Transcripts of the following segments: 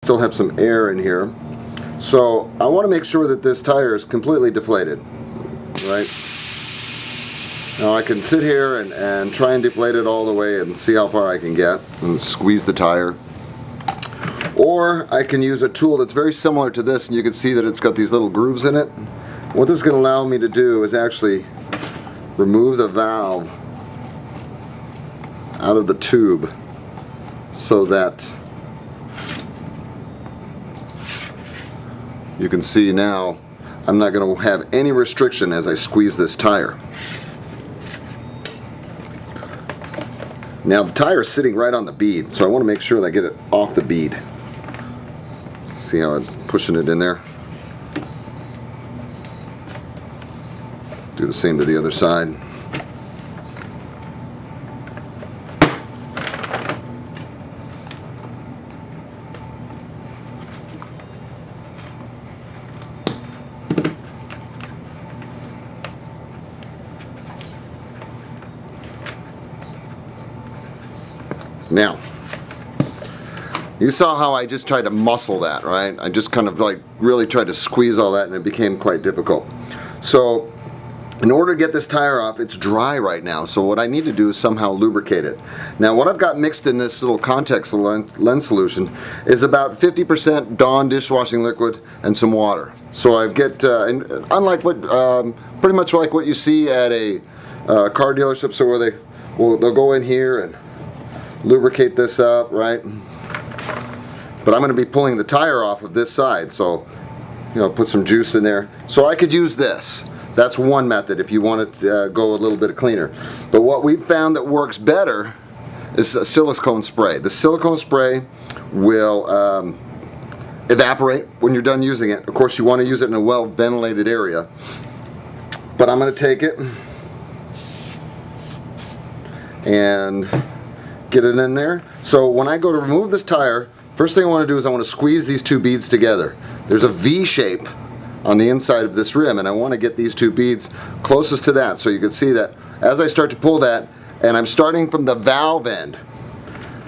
still have some air in here. So I want to make sure that this tire is completely deflated, right? Now I can sit here and try and deflate it all the way and see how far I can get and squeeze the tire. Or I can use a tool that's very similar to this, and you can see that it's got these little grooves in it. What this is going to allow me to do is actually remove the valve out of the tube so that you can see now I'm not going to have any restriction as I squeeze this tire. Now the tire is sitting right on the bead, so I want to make sure that I get it off the bead. See how I'm pushing it in there? Do the same to the other side. Now, you saw how I just tried to muscle that, right? I just kind of like really tried to squeeze all that, and it became quite difficult. So in order to get this tire off, it's dry right now, so what I need to do is somehow lubricate it. Now what I've got mixed in this little contact lens solution is about 50% Dawn dishwashing liquid and some water. So I get, unlike what, pretty much like what you see at a car dealership, so where they'll go in here and lubricate this up, right? But I'm going to be pulling the tire off of this side, so put some juice in there. So I could use this. That's one method if you want to go a little bit cleaner. But what we've found that works better is a silicone spray. The silicone spray will evaporate when you're done using it. Of course, you want to use it in a well ventilated area. But I'm going to take it and get it in there. So when I go to remove this tire, first thing I want to do is I want to squeeze these two beads together. There's a V shape on the inside of this rim, and I want to get these two beads closest to that, so you can see that as I start to pull that, and I'm starting from the valve end,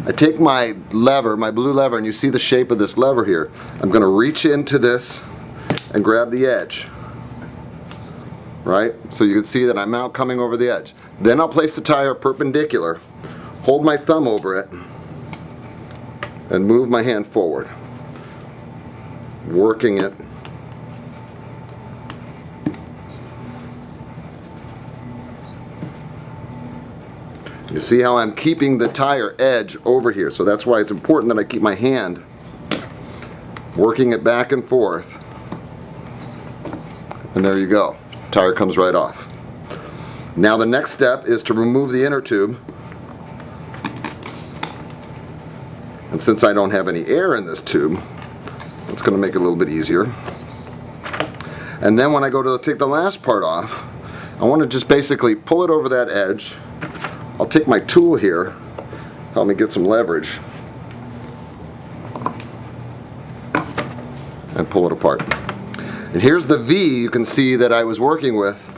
I take my lever, my blue lever, and you see the shape of this lever here. I'm going to reach into this and grab the edge, right? So you can see that I'm now coming over the edge. Then I'll place the tire perpendicular, hold my thumb over it, and move my hand forward, working it. You see how I'm keeping the tire edge over here, so that's why it's important that I keep my hand working it back and forth. And there you go. Tire comes right off. Now the next step is to remove the inner tube. And since I don't have any air in this tube, it's going to make it a little bit easier. And then when I go to take the last part off, I want to just basically pull it over that edge. I'll take my tool here, help me get some leverage, and pull it apart. And here's the V you can see that I was working with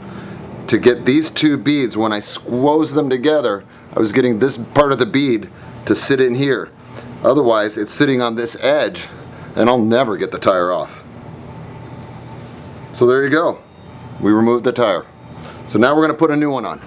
to get these two beads. When I squoze them together, I was getting this part of the bead to sit in here. Otherwise, it's sitting on this edge, and I'll never get the tire off. So there you go. We removed the tire. So now we're going to put a new one on.